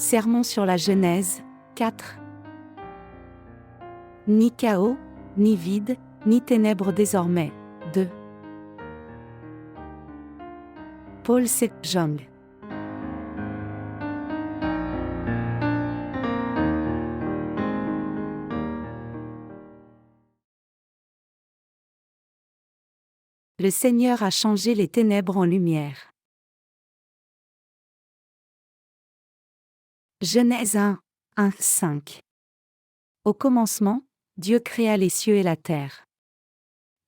Sermon sur la Genèse, 4. Ni chaos, ni vide, ni ténèbres désormais, 2. Paul Sejong. Le Seigneur a changé les ténèbres en lumière. Genèse 1, 5. Au commencement, Dieu créa les cieux et la terre.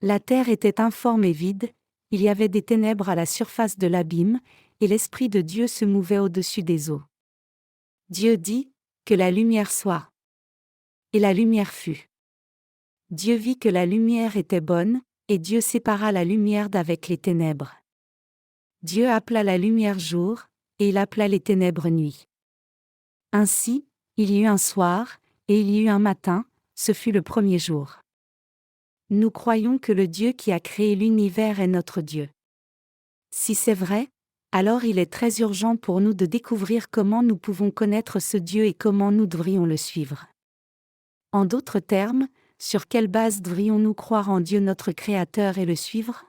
La terre était informe et vide, il y avait des ténèbres à la surface de l'abîme, et l'Esprit de Dieu se mouvait au-dessus des eaux. Dieu dit, que la lumière soit. Et la lumière fut. Dieu vit que la lumière était bonne, et Dieu sépara la lumière d'avec les ténèbres. Dieu appela la lumière jour, et il appela les ténèbres nuit. Ainsi, il y eut un soir, et il y eut un matin, ce fut le premier jour. Nous croyons que le Dieu qui a créé l'univers est notre Dieu. Si c'est vrai, alors il est très urgent pour nous de découvrir comment nous pouvons connaître ce Dieu et comment nous devrions le suivre. En d'autres termes, sur quelle base devrions-nous croire en Dieu notre Créateur et le suivre ?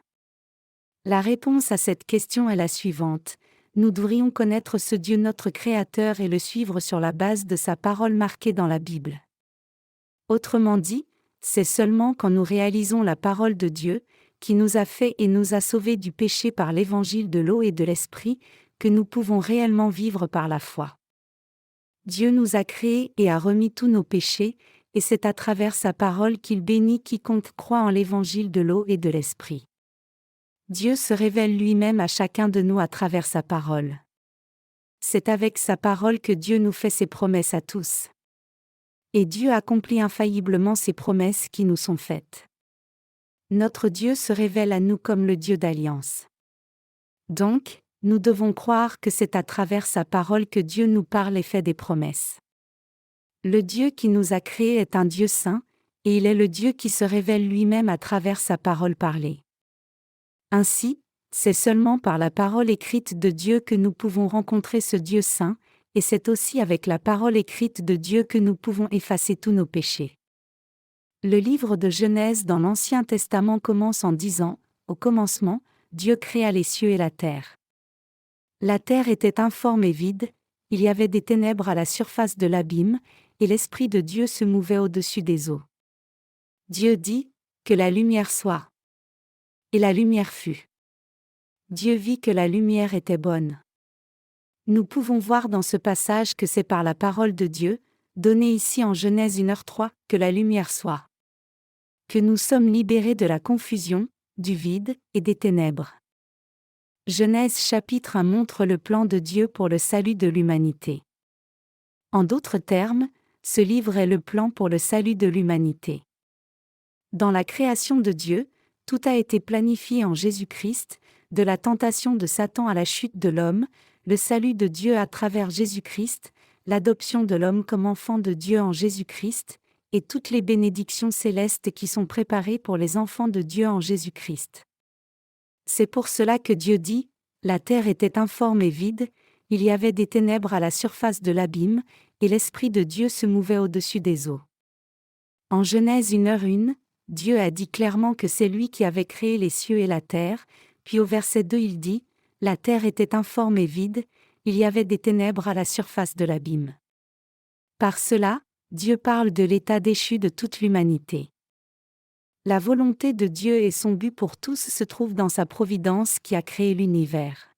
La réponse à cette question est la suivante. Nous devrions connaître ce Dieu notre Créateur et le suivre sur la base de sa parole marquée dans la Bible. Autrement dit, c'est seulement quand nous réalisons la parole de Dieu, qui nous a fait et nous a sauvés du péché par l'évangile de l'eau et de l'esprit, que nous pouvons réellement vivre par la foi. Dieu nous a créés et a remis tous nos péchés, et c'est à travers sa parole qu'il bénit quiconque croit en l'évangile de l'eau et de l'esprit. Dieu se révèle lui-même à chacun de nous à travers sa parole. C'est avec sa parole que Dieu nous fait ses promesses à tous. Et Dieu accomplit infailliblement ses promesses qui nous sont faites. Notre Dieu se révèle à nous comme le Dieu d'alliance. Donc, nous devons croire que c'est à travers sa parole que Dieu nous parle et fait des promesses. Le Dieu qui nous a créés est un Dieu saint, et il est le Dieu qui se révèle lui-même à travers sa parole parlée. Ainsi, c'est seulement par la parole écrite de Dieu que nous pouvons rencontrer ce Dieu saint, et c'est aussi avec la parole écrite de Dieu que nous pouvons effacer tous nos péchés. Le livre de Genèse dans l'Ancien Testament commence en disant « Au commencement, Dieu créa les cieux et la terre. » La terre était informe et vide, il y avait des ténèbres à la surface de l'abîme, et l'Esprit de Dieu se mouvait au-dessus des eaux. Dieu dit « Que la lumière soit. » Et la lumière fut. Dieu vit que la lumière était bonne. Nous pouvons voir dans ce passage que c'est par la parole de Dieu, donnée ici en Genèse 1h3, que la lumière soit. Que nous sommes libérés de la confusion, du vide et des ténèbres. Genèse chapitre 1 montre le plan de Dieu pour le salut de l'humanité. En d'autres termes, ce livre est le plan pour le salut de l'humanité. Dans la création de Dieu, tout a été planifié en Jésus-Christ, de la tentation de Satan à la chute de l'homme, le salut de Dieu à travers Jésus-Christ, l'adoption de l'homme comme enfant de Dieu en Jésus-Christ, et toutes les bénédictions célestes qui sont préparées pour les enfants de Dieu en Jésus-Christ. C'est pour cela que Dieu dit, « La terre était informe et vide, il y avait des ténèbres à la surface de l'abîme, et l'Esprit de Dieu se mouvait au-dessus des eaux. » En Genèse 1h1, Dieu a dit clairement que c'est lui qui avait créé les cieux et la terre, puis au verset 2 il dit, « La terre était informe et vide, il y avait des ténèbres à la surface de l'abîme. » Par cela, Dieu parle de l'état déchu de toute l'humanité. La volonté de Dieu et son but pour tous se trouvent dans sa providence qui a créé l'univers.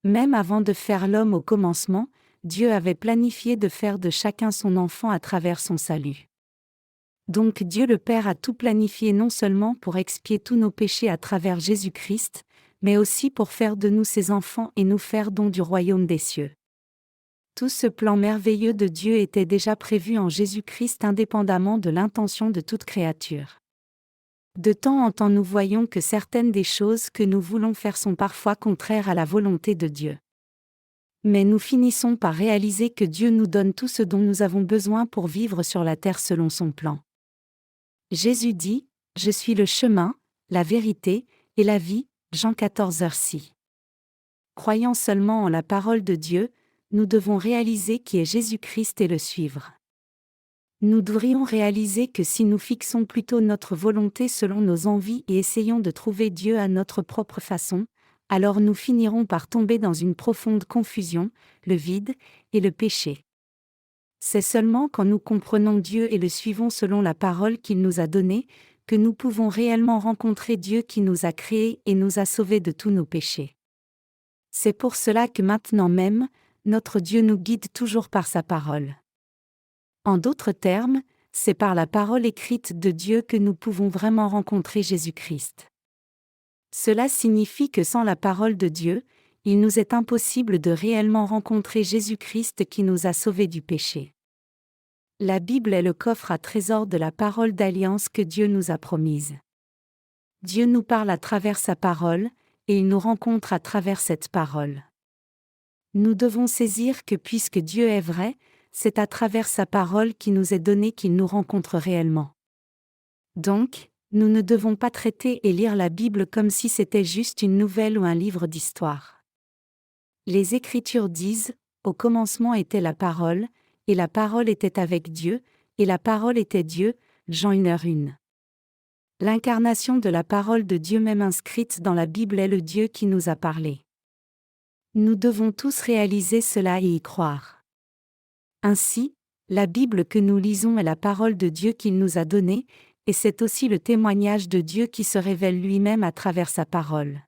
Même avant de faire l'homme au commencement, Dieu avait planifié de faire de chacun son enfant à travers son salut. Donc Dieu le Père a tout planifié non seulement pour expier tous nos péchés à travers Jésus-Christ, mais aussi pour faire de nous ses enfants et nous faire don du royaume des cieux. Tout ce plan merveilleux de Dieu était déjà prévu en Jésus-Christ indépendamment de l'intention de toute créature. De temps en temps nous voyons que certaines des choses que nous voulons faire sont parfois contraires à la volonté de Dieu. Mais nous finissons par réaliser que Dieu nous donne tout ce dont nous avons besoin pour vivre sur la terre selon son plan. Jésus dit, « Je suis le chemin, la vérité et la vie » Jean 14h6. Croyant seulement en la parole de Dieu, nous devons réaliser qui est Jésus-Christ et le suivre. Nous devrions réaliser que si nous fixons plutôt notre volonté selon nos envies et essayons de trouver Dieu à notre propre façon, alors nous finirons par tomber dans une profonde confusion, le vide et le péché. C'est seulement quand nous comprenons Dieu et le suivons selon la parole qu'il nous a donnée, que nous pouvons réellement rencontrer Dieu qui nous a créés et nous a sauvés de tous nos péchés. C'est pour cela que maintenant même, notre Dieu nous guide toujours par sa parole. En d'autres termes, c'est par la parole écrite de Dieu que nous pouvons vraiment rencontrer Jésus-Christ. Cela signifie que sans la parole de Dieu, il nous est impossible de réellement rencontrer Jésus-Christ qui nous a sauvés du péché. La Bible est le coffre à trésor de la parole d'alliance que Dieu nous a promise. Dieu nous parle à travers sa parole, et il nous rencontre à travers cette parole. Nous devons saisir que puisque Dieu est vrai, c'est à travers sa parole qui nous est donnée qu'il nous rencontre réellement. Donc, nous ne devons pas traiter et lire la Bible comme si c'était juste une nouvelle ou un livre d'histoire. Les Écritures disent, « Au commencement était la parole, et la parole était avec Dieu, et la parole était Dieu » Jean 1:1. L'incarnation de la parole de Dieu même inscrite dans la Bible est le Dieu qui nous a parlé. Nous devons tous réaliser cela et y croire. Ainsi, la Bible que nous lisons est la parole de Dieu qu'il nous a donnée, et c'est aussi le témoignage de Dieu qui se révèle lui-même à travers sa parole.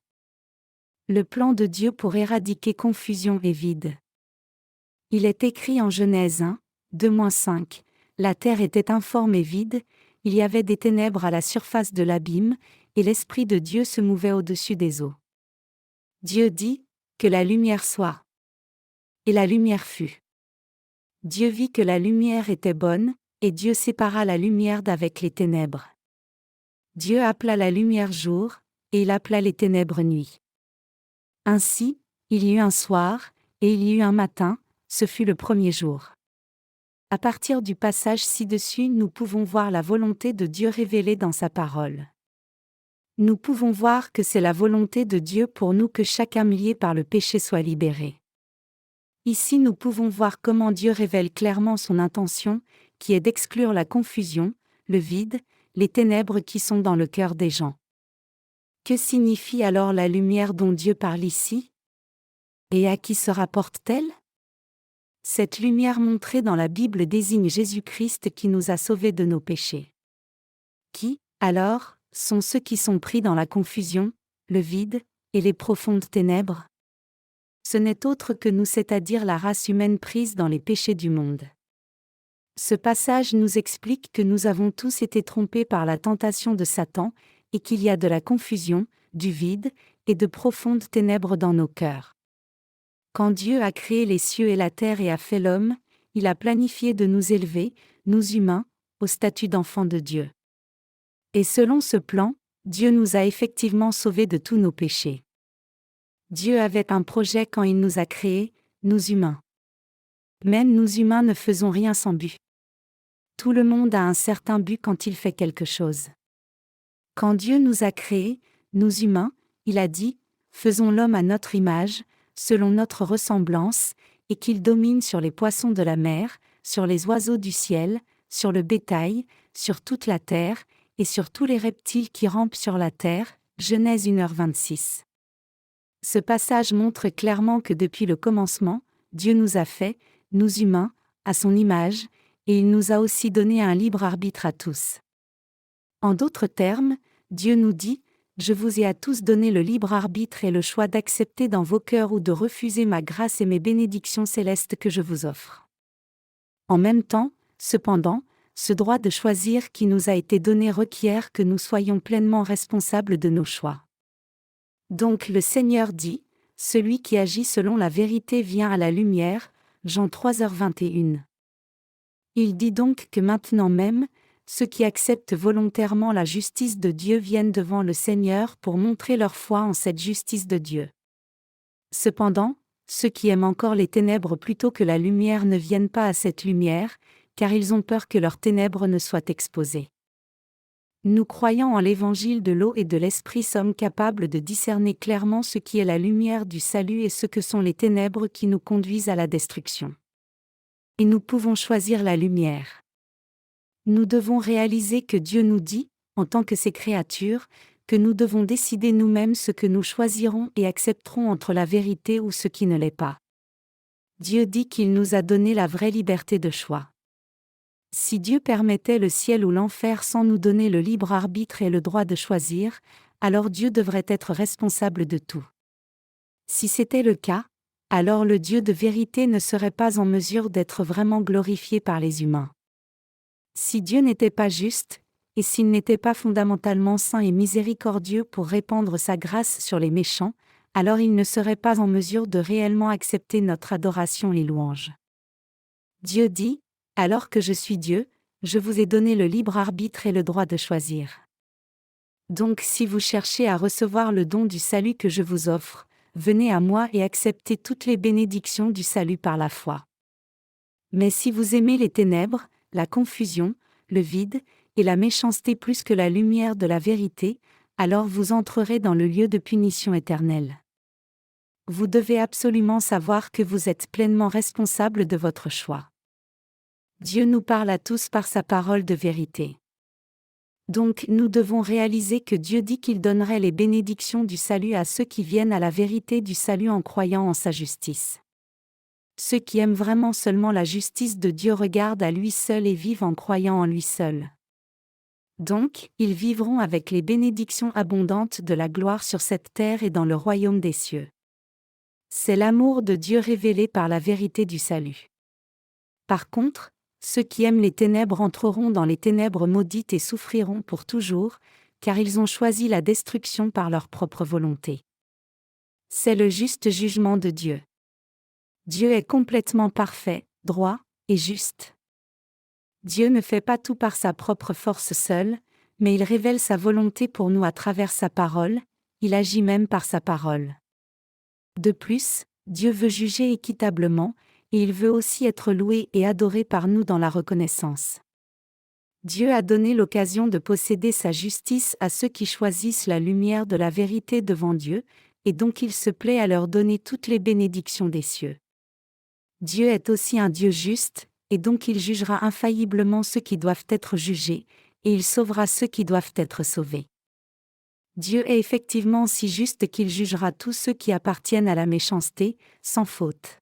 Le plan de Dieu pour éradiquer confusion et vide. Il est écrit en Genèse 1, 2-5, « La terre était informe et vide, il y avait des ténèbres à la surface de l'abîme, et l'Esprit de Dieu se mouvait au-dessus des eaux. Dieu dit, que la lumière soit. Et la lumière fut. Dieu vit que la lumière était bonne, et Dieu sépara la lumière d'avec les ténèbres. Dieu appela la lumière jour, et il appela les ténèbres nuit. Ainsi, il y eut un soir, et il y eut un matin, ce fut le premier jour. » À partir du passage ci-dessus, nous pouvons voir la volonté de Dieu révélée dans sa parole. Nous pouvons voir que c'est la volonté de Dieu pour nous que chaque âme liée par le péché soit libérée. Ici nous pouvons voir comment Dieu révèle clairement son intention, qui est d'exclure la confusion, le vide, les ténèbres qui sont dans le cœur des gens. Que signifie alors la lumière dont Dieu parle ici? Et à qui se rapporte-t-elle? Cette lumière montrée dans la Bible désigne Jésus-Christ qui nous a sauvés de nos péchés. Qui, alors, sont ceux qui sont pris dans la confusion, le vide, et les profondes ténèbres? Ce n'est autre que nous, c'est-à-dire la race humaine prise dans les péchés du monde. Ce passage nous explique que nous avons tous été trompés par la tentation de Satan, et qu'il y a de la confusion, du vide, et de profondes ténèbres dans nos cœurs. Quand Dieu a créé les cieux et la terre et a fait l'homme, il a planifié de nous élever, nous humains, au statut d'enfants de Dieu. Et selon ce plan, Dieu nous a effectivement sauvés de tous nos péchés. Dieu avait un projet quand il nous a créés, nous humains. Même nous humains ne faisons rien sans but. Tout le monde a un certain but quand il fait quelque chose. Quand Dieu nous a créés, nous humains, il a dit, « Faisons l'homme à notre image, selon notre ressemblance, et qu'il domine sur les poissons de la mer, sur les oiseaux du ciel, sur le bétail, sur toute la terre, et sur tous les reptiles qui rampent sur la terre. » Genèse 1:26. Ce passage montre clairement que depuis le commencement, Dieu nous a fait, nous humains, à son image, et il nous a aussi donné un libre arbitre à tous. En d'autres termes, Dieu nous dit, « Je vous ai à tous donné le libre arbitre et le choix d'accepter dans vos cœurs ou de refuser ma grâce et mes bénédictions célestes que je vous offre. » En même temps, cependant, ce droit de choisir qui nous a été donné requiert que nous soyons pleinement responsables de nos choix. Donc le Seigneur dit, « Celui qui agit selon la vérité vient à la lumière. » Jean 3:21. Il dit donc que maintenant même, ceux qui acceptent volontairement la justice de Dieu viennent devant le Seigneur pour montrer leur foi en cette justice de Dieu. Cependant, ceux qui aiment encore les ténèbres plutôt que la lumière ne viennent pas à cette lumière, car ils ont peur que leurs ténèbres ne soient exposées. Nous croyant en l'évangile de l'eau et de l'esprit sommes capables de discerner clairement ce qui est la lumière du salut et ce que sont les ténèbres qui nous conduisent à la destruction. Et nous pouvons choisir la lumière. Nous devons réaliser que Dieu nous dit, en tant que ses créatures, que nous devons décider nous-mêmes ce que nous choisirons et accepterons entre la vérité ou ce qui ne l'est pas. Dieu dit qu'il nous a donné la vraie liberté de choix. Si Dieu permettait le ciel ou l'enfer sans nous donner le libre arbitre et le droit de choisir, alors Dieu devrait être responsable de tout. Si c'était le cas, alors le Dieu de vérité ne serait pas en mesure d'être vraiment glorifié par les humains. Si Dieu n'était pas juste, et s'il n'était pas fondamentalement saint et miséricordieux pour répandre sa grâce sur les méchants, alors il ne serait pas en mesure de réellement accepter notre adoration et louange. Dieu dit, « Alors que je suis Dieu, je vous ai donné le libre arbitre et le droit de choisir. » Donc si vous cherchez à recevoir le don du salut que je vous offre, venez à moi et acceptez toutes les bénédictions du salut par la foi. Mais si vous aimez les ténèbres, la confusion, le vide, et la méchanceté plus que la lumière de la vérité, alors vous entrerez dans le lieu de punition éternelle. Vous devez absolument savoir que vous êtes pleinement responsable de votre choix. Dieu nous parle à tous par sa parole de vérité. Donc nous devons réaliser que Dieu dit qu'il donnerait les bénédictions du salut à ceux qui viennent à la vérité du salut en croyant en sa justice. Ceux qui aiment vraiment seulement la justice de Dieu regardent à lui seul et vivent en croyant en lui seul. Donc, ils vivront avec les bénédictions abondantes de la gloire sur cette terre et dans le royaume des cieux. C'est l'amour de Dieu révélé par la vérité du salut. Par contre, ceux qui aiment les ténèbres entreront dans les ténèbres maudites et souffriront pour toujours, car ils ont choisi la destruction par leur propre volonté. C'est le juste jugement de Dieu. Dieu est complètement parfait, droit et juste. Dieu ne fait pas tout par sa propre force seule, mais il révèle sa volonté pour nous à travers sa parole, il agit même par sa parole. De plus, Dieu veut juger équitablement, et il veut aussi être loué et adoré par nous dans la reconnaissance. Dieu a donné l'occasion de posséder sa justice à ceux qui choisissent la lumière de la vérité devant Dieu, et donc il se plaît à leur donner toutes les bénédictions des cieux. Dieu est aussi un Dieu juste, et donc il jugera infailliblement ceux qui doivent être jugés, et il sauvera ceux qui doivent être sauvés. Dieu est effectivement si juste qu'il jugera tous ceux qui appartiennent à la méchanceté, sans faute.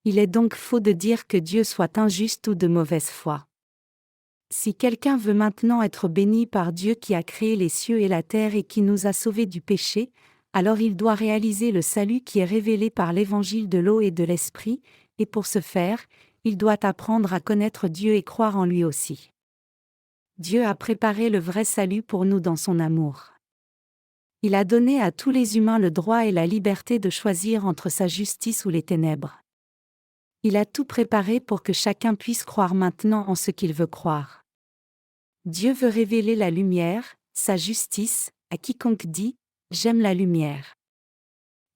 Il est donc faux de dire que Dieu soit injuste ou de mauvaise foi. Si quelqu'un veut maintenant être béni par Dieu qui a créé les cieux et la terre et qui nous a sauvés du péché, alors il doit réaliser le salut qui est révélé par l'évangile de l'eau et de l'esprit, et pour ce faire, il doit apprendre à connaître Dieu et croire en lui aussi. Dieu a préparé le vrai salut pour nous dans son amour. Il a donné à tous les humains le droit et la liberté de choisir entre sa justice ou les ténèbres. Il a tout préparé pour que chacun puisse croire maintenant en ce qu'il veut croire. Dieu veut révéler la lumière, sa justice, à quiconque dit « J'aime la lumière ».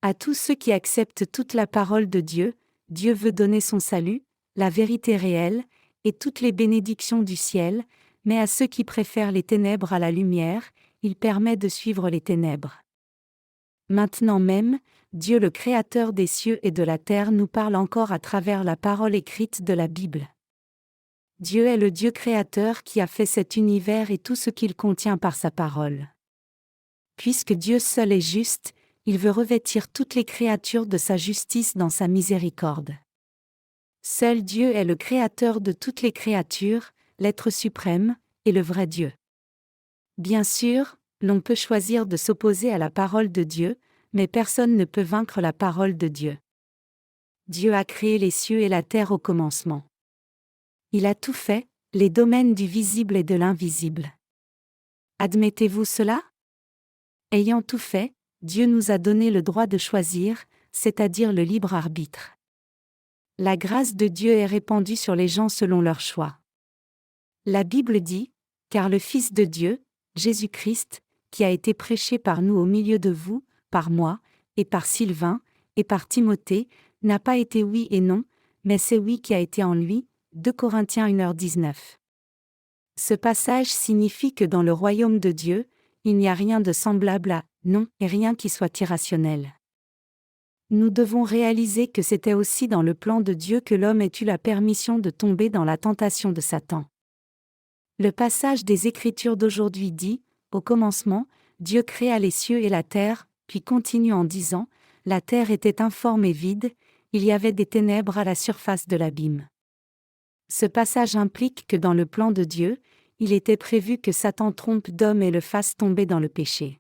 À tous ceux qui acceptent toute la parole de Dieu, Dieu veut donner son salut, la vérité réelle, et toutes les bénédictions du ciel, mais à ceux qui préfèrent les ténèbres à la lumière, il permet de suivre les ténèbres. Maintenant même, Dieu le Créateur des cieux et de la terre nous parle encore à travers la parole écrite de la Bible. Dieu est le Dieu créateur qui a fait cet univers et tout ce qu'il contient par sa parole. Puisque Dieu seul est juste, il veut revêtir toutes les créatures de sa justice dans sa miséricorde. Seul Dieu est le créateur de toutes les créatures, l'être suprême, et le vrai Dieu. Bien sûr, l'on peut choisir de s'opposer à la parole de Dieu, mais personne ne peut vaincre la parole de Dieu. Dieu a créé les cieux et la terre au commencement. Il a tout fait, les domaines du visible et de l'invisible. Admettez-vous cela? Ayant tout fait, Dieu nous a donné le droit de choisir, c'est-à-dire le libre arbitre. La grâce de Dieu est répandue sur les gens selon leur choix. La Bible dit, « Car le Fils de Dieu, Jésus-Christ, qui a été prêché par nous au milieu de vous, par moi, et par Sylvain, et par Timothée, n'a pas été oui et non, mais c'est oui qui a été en lui. » 2 Corinthiens 1h19. Ce passage signifie que dans le royaume de Dieu, il n'y a rien de semblable à non et rien qui soit irrationnel. Nous devons réaliser que c'était aussi dans le plan de Dieu que l'homme ait eu la permission de tomber dans la tentation de Satan. Le passage des Écritures d'aujourd'hui dit, au commencement, Dieu créa les cieux et la terre, puis continue en disant, la terre était informe et vide, il y avait des ténèbres à la surface de l'abîme. Ce passage implique que dans le plan de Dieu, il était prévu que Satan trompe d'homme et le fasse tomber dans le péché.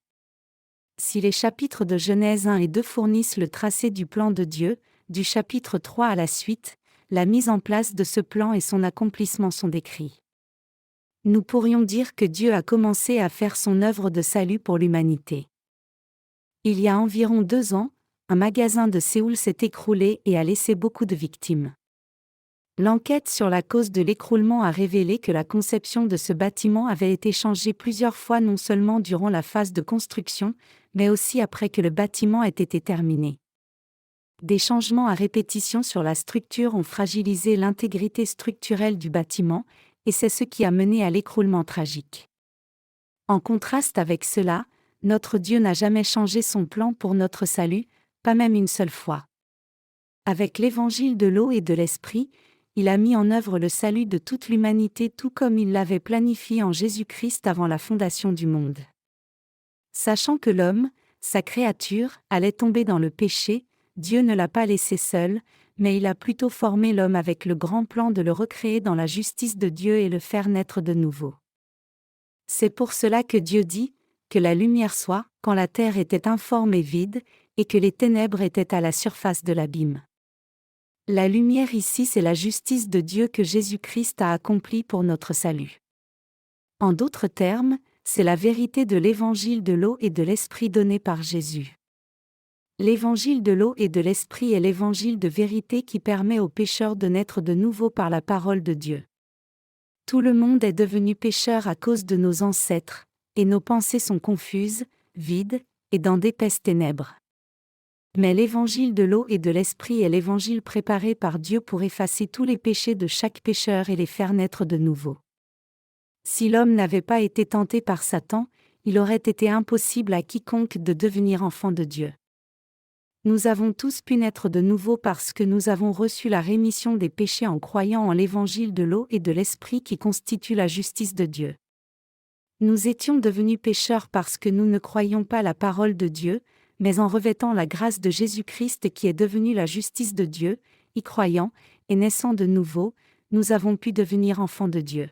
Si les chapitres de Genèse 1 et 2 fournissent le tracé du plan de Dieu, du chapitre 3 à la suite, la mise en place de ce plan et son accomplissement sont décrits. Nous pourrions dire que Dieu a commencé à faire son œuvre de salut pour l'humanité. Il y a environ 2 ans, un magasin de Séoul s'est écroulé et a laissé beaucoup de victimes. L'enquête sur la cause de l'écroulement a révélé que la conception de ce bâtiment avait été changée plusieurs fois non seulement durant la phase de construction, mais aussi après que le bâtiment ait été terminé. Des changements à répétition sur la structure ont fragilisé l'intégrité structurelle du bâtiment, et c'est ce qui a mené à l'écroulement tragique. En contraste avec cela, notre Dieu n'a jamais changé son plan pour notre salut, pas même une seule fois. Avec l'évangile de l'eau et de l'esprit, il a mis en œuvre le salut de toute l'humanité tout comme il l'avait planifié en Jésus-Christ avant la fondation du monde. Sachant que l'homme, sa créature, allait tomber dans le péché, Dieu ne l'a pas laissé seul, mais il a plutôt formé l'homme avec le grand plan de le recréer dans la justice de Dieu et le faire naître de nouveau. C'est pour cela que Dieu dit, que la lumière soit, quand la terre était informe et vide, et que les ténèbres étaient à la surface de l'abîme. La lumière ici, c'est la justice de Dieu que Jésus-Christ a accomplie pour notre salut. En d'autres termes, c'est la vérité de l'évangile de l'eau et de l'esprit donné par Jésus. L'évangile de l'eau et de l'esprit est l'évangile de vérité qui permet aux pécheurs de naître de nouveau par la parole de Dieu. Tout le monde est devenu pécheur à cause de nos ancêtres, et nos pensées sont confuses, vides, et dans d'épaisses ténèbres. Mais l'évangile de l'eau et de l'esprit est l'évangile préparé par Dieu pour effacer tous les péchés de chaque pécheur et les faire naître de nouveau. Si l'homme n'avait pas été tenté par Satan, il aurait été impossible à quiconque de devenir enfant de Dieu. Nous avons tous pu naître de nouveau parce que nous avons reçu la rémission des péchés en croyant en l'évangile de l'eau et de l'esprit qui constitue la justice de Dieu. Nous étions devenus pécheurs parce que nous ne croyions pas la parole de Dieu, mais en revêtant la grâce de Jésus-Christ qui est devenue la justice de Dieu, y croyant, et naissant de nouveau, nous avons pu devenir enfants de Dieu.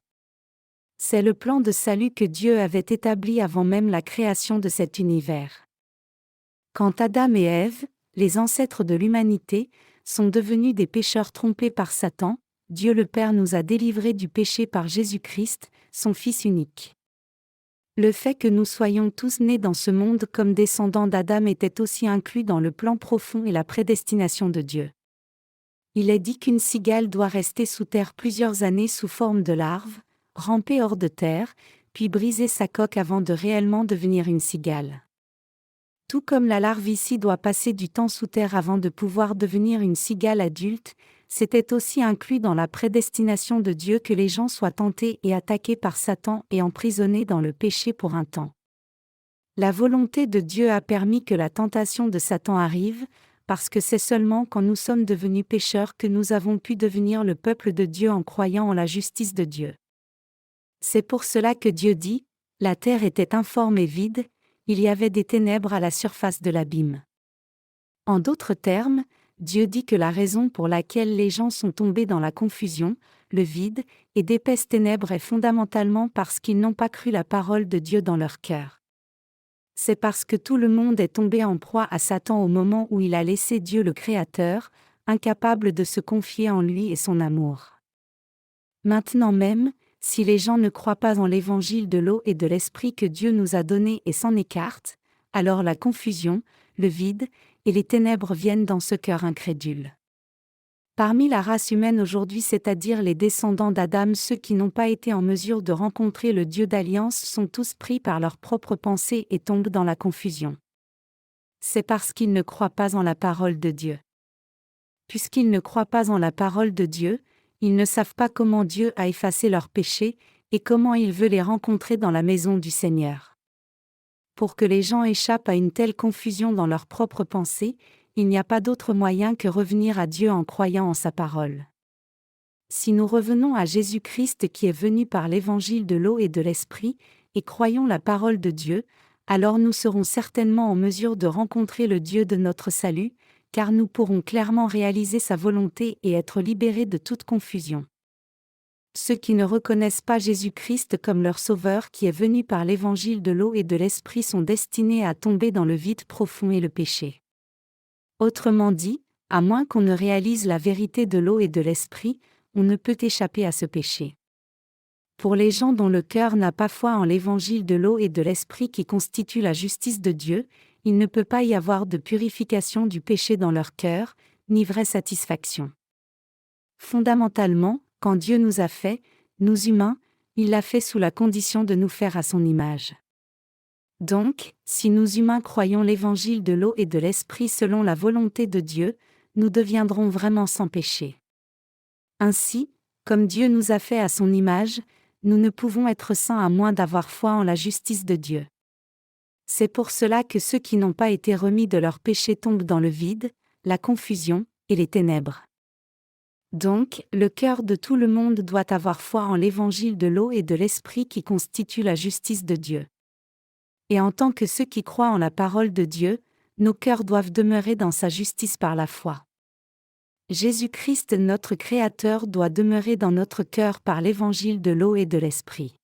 C'est le plan de salut que Dieu avait établi avant même la création de cet univers. Quand Adam et Ève, les ancêtres de l'humanité, sont devenus des pécheurs trompés par Satan, Dieu le Père nous a délivrés du péché par Jésus-Christ, son Fils unique. Le fait que nous soyons tous nés dans ce monde comme descendants d'Adam était aussi inclus dans le plan profond et la prédestination de Dieu. Il est dit qu'une cigale doit rester sous terre plusieurs années sous forme de larve, ramper hors de terre, puis briser sa coque avant de réellement devenir une cigale. Tout comme la larve ici doit passer du temps sous terre avant de pouvoir devenir une cigale adulte, c'était aussi inclus dans la prédestination de Dieu que les gens soient tentés et attaqués par Satan et emprisonnés dans le péché pour un temps. La volonté de Dieu a permis que la tentation de Satan arrive, parce que c'est seulement quand nous sommes devenus pécheurs que nous avons pu devenir le peuple de Dieu en croyant en la justice de Dieu. C'est pour cela que Dieu dit, « La terre était informe et vide, il y avait des ténèbres à la surface de l'abîme. » En d'autres termes, Dieu dit que la raison pour laquelle les gens sont tombés dans la confusion, le vide, et d'épaisses ténèbres est fondamentalement parce qu'ils n'ont pas cru la parole de Dieu dans leur cœur. C'est parce que tout le monde est tombé en proie à Satan au moment où il a laissé Dieu le Créateur, incapable de se confier en lui et son amour. Maintenant même, si les gens ne croient pas en l'évangile de l'eau et de l'esprit que Dieu nous a donné et s'en écartent, alors la confusion, le vide, et les ténèbres viennent dans ce cœur incrédule. Parmi la race humaine aujourd'hui, c'est-à-dire les descendants d'Adam, ceux qui n'ont pas été en mesure de rencontrer le Dieu d'alliance sont tous pris par leurs propres pensées et tombent dans la confusion. C'est parce qu'ils ne croient pas en la parole de Dieu. Puisqu'ils ne croient pas en la parole de Dieu, ils ne savent pas comment Dieu a effacé leurs péchés, et comment il veut les rencontrer dans la maison du Seigneur. Pour que les gens échappent à une telle confusion dans leurs propres pensées, il n'y a pas d'autre moyen que revenir à Dieu en croyant en sa parole. Si nous revenons à Jésus-Christ qui est venu par l'évangile de l'eau et de l'esprit, et croyons la parole de Dieu, alors nous serons certainement en mesure de rencontrer le Dieu de notre salut, car nous pourrons clairement réaliser sa volonté et être libérés de toute confusion. Ceux qui ne reconnaissent pas Jésus-Christ comme leur Sauveur qui est venu par l'évangile de l'eau et de l'esprit sont destinés à tomber dans le vide profond et le péché. Autrement dit, à moins qu'on ne réalise la vérité de l'eau et de l'esprit, on ne peut échapper à ce péché. Pour les gens dont le cœur n'a pas foi en l'évangile de l'eau et de l'esprit qui constitue la justice de Dieu, il ne peut pas y avoir de purification du péché dans leur cœur, ni vraie satisfaction. Fondamentalement, quand Dieu nous a fait, nous humains, il l'a fait sous la condition de nous faire à son image. Donc, si nous humains croyons l'évangile de l'eau et de l'esprit selon la volonté de Dieu, nous deviendrons vraiment sans péché. Ainsi, comme Dieu nous a fait à son image, nous ne pouvons être saints à moins d'avoir foi en la justice de Dieu. C'est pour cela que ceux qui n'ont pas été remis de leurs péchés tombent dans le vide, la confusion et les ténèbres. Donc, le cœur de tout le monde doit avoir foi en l'évangile de l'eau et de l'esprit qui constitue la justice de Dieu. Et en tant que ceux qui croient en la parole de Dieu, nos cœurs doivent demeurer dans sa justice par la foi. Jésus-Christ notre Créateur doit demeurer dans notre cœur par l'évangile de l'eau et de l'esprit.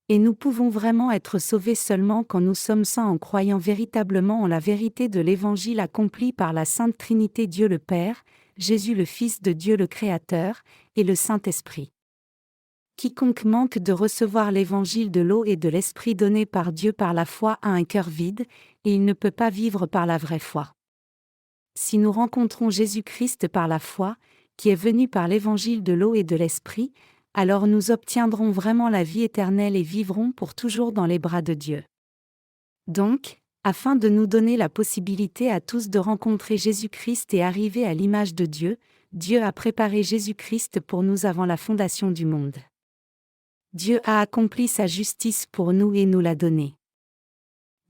Et nous pouvons vraiment être sauvés seulement quand nous sommes saints en croyant véritablement en la vérité de l'évangile accompli par la Sainte Trinité Dieu le Père, Jésus le Fils de Dieu le Créateur, et le Saint-Esprit. Quiconque manque de recevoir l'évangile de l'eau et de l'esprit donné par Dieu par la foi a un cœur vide, et il ne peut pas vivre par la vraie foi. Si nous rencontrons Jésus-Christ par la foi, qui est venu par l'évangile de l'eau et de l'esprit, alors nous obtiendrons vraiment la vie éternelle et vivrons pour toujours dans les bras de Dieu. Donc, afin de nous donner la possibilité à tous de rencontrer Jésus-Christ et arriver à l'image de Dieu, Dieu a préparé Jésus-Christ pour nous avant la fondation du monde. Dieu a accompli sa justice pour nous et nous l'a donnée.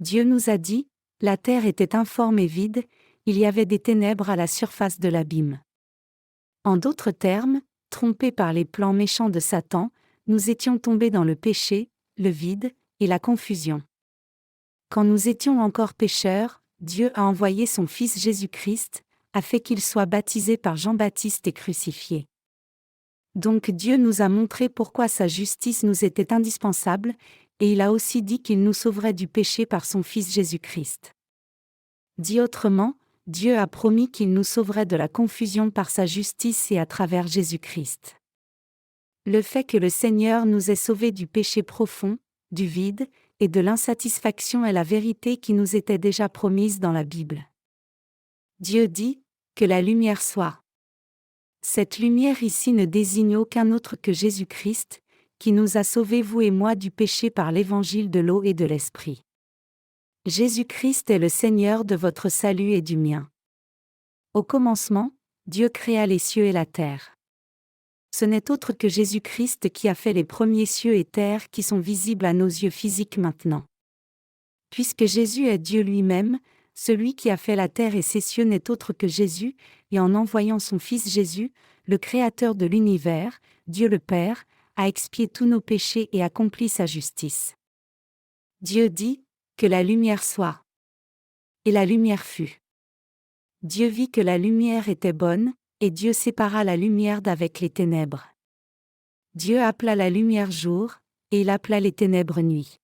Dieu nous a dit, la terre était informe et vide, il y avait des ténèbres à la surface de l'abîme. En d'autres termes, trompés par les plans méchants de Satan, nous étions tombés dans le péché, le vide et la confusion. Quand nous étions encore pécheurs, Dieu a envoyé son Fils Jésus-Christ, afin qu'il soit baptisé par Jean-Baptiste et crucifié. Donc Dieu nous a montré pourquoi sa justice nous était indispensable, et il a aussi dit qu'il nous sauverait du péché par son Fils Jésus-Christ. Dit autrement, Dieu a promis qu'il nous sauverait de la confusion par sa justice et à travers Jésus-Christ. Le fait que le Seigneur nous ait sauvés du péché profond, du vide, et de l'insatisfaction est la vérité qui nous était déjà promise dans la Bible. Dieu dit, que la lumière soit. Cette lumière ici ne désigne aucun autre que Jésus-Christ, qui nous a sauvés vous et moi du péché par l'évangile de l'eau et de l'esprit. Jésus-Christ est le Seigneur de votre salut et du mien. Au commencement, Dieu créa les cieux et la terre. Ce n'est autre que Jésus-Christ qui a fait les premiers cieux et terre qui sont visibles à nos yeux physiques maintenant. Puisque Jésus est Dieu lui-même, celui qui a fait la terre et ses cieux n'est autre que Jésus, et en envoyant son Fils Jésus, le Créateur de l'univers, Dieu le Père, a expié tous nos péchés et accompli sa justice. Dieu dit, que la lumière soit. Et la lumière fut. Dieu vit que la lumière était bonne, et Dieu sépara la lumière d'avec les ténèbres. Dieu appela la lumière jour, et il appela les ténèbres nuit.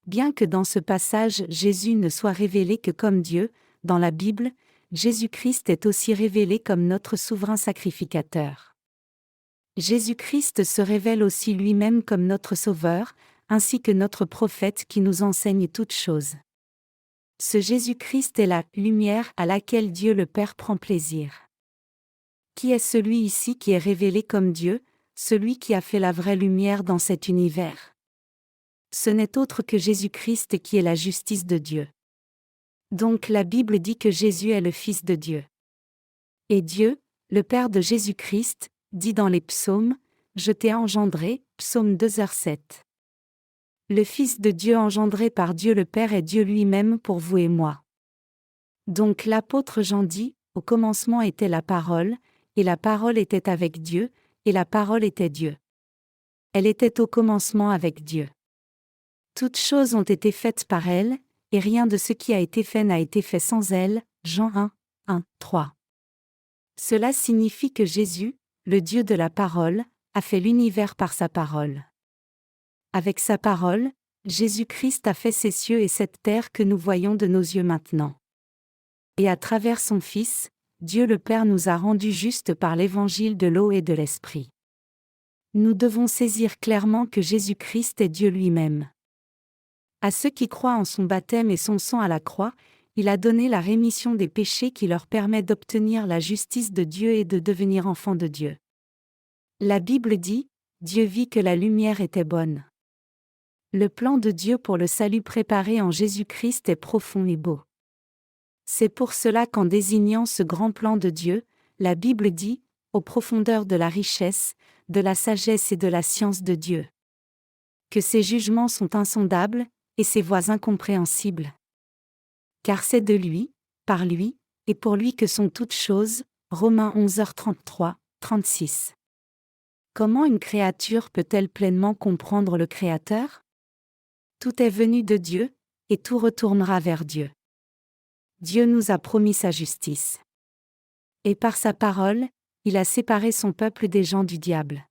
Bien que dans ce passage Jésus ne soit révélé que comme Dieu, dans la Bible, Jésus-Christ est aussi révélé comme notre souverain sacrificateur. Jésus-Christ se révèle aussi lui-même comme notre Sauveur, ainsi que notre prophète qui nous enseigne toutes choses. Ce Jésus-Christ est la lumière à laquelle Dieu le Père prend plaisir. Qui est celui ici qui est révélé comme Dieu, celui qui a fait la vraie lumière dans cet univers? Ce n'est autre que Jésus-Christ qui est la justice de Dieu. Donc la Bible dit que Jésus est le Fils de Dieu. Et Dieu, le Père de Jésus-Christ, dit dans les psaumes, Je t'ai engendré, Psaume 2h7. Le Fils de Dieu engendré par Dieu le Père est Dieu lui-même pour vous et moi. Donc l'apôtre Jean dit, au commencement était la parole, et la parole était avec Dieu, et la parole était Dieu. Elle était au commencement avec Dieu. Toutes choses ont été faites par elle, et rien de ce qui a été fait n'a été fait sans elle. Jean 1, 3. Cela signifie que Jésus, le Dieu de la parole, a fait l'univers par sa parole. Avec sa parole, Jésus-Christ a fait ces cieux et cette terre que nous voyons de nos yeux maintenant. Et à travers son Fils, Dieu le Père nous a rendus justes par l'évangile de l'eau et de l'Esprit. Nous devons saisir clairement que Jésus-Christ est Dieu lui-même. À ceux qui croient en son baptême et son sang à la croix, il a donné la rémission des péchés qui leur permet d'obtenir la justice de Dieu et de devenir enfants de Dieu. La Bible dit, Dieu vit que la lumière était bonne. Le plan de Dieu pour le salut préparé en Jésus-Christ est profond et beau. C'est pour cela qu'en désignant ce grand plan de Dieu, la Bible dit, aux profondeurs de la richesse, de la sagesse et de la science de Dieu. Que ses jugements sont insondables, et ses voies incompréhensibles. Car c'est de lui, par lui, et pour lui que sont toutes choses. Romains 11h33, 36. Comment une créature peut-elle pleinement comprendre le Créateur? Tout est venu de Dieu, et tout retournera vers Dieu. Dieu nous a promis sa justice. Et par sa parole, il a séparé son peuple des gens du diable.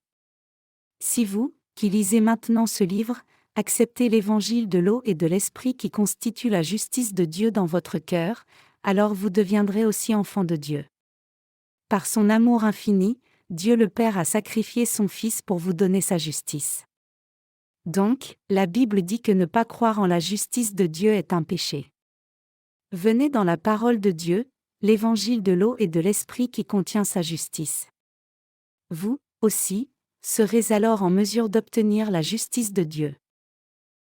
Si vous, qui lisez maintenant ce livre, acceptez l'évangile de l'eau et de l'Esprit qui constitue la justice de Dieu dans votre cœur, alors vous deviendrez aussi enfants de Dieu. Par son amour infini, Dieu le Père a sacrifié son Fils pour vous donner sa justice. Donc, la Bible dit que ne pas croire en la justice de Dieu est un péché. Venez dans la parole de Dieu, l'évangile de l'eau et de l'Esprit qui contient sa justice. Vous, aussi, serez alors en mesure d'obtenir la justice de Dieu.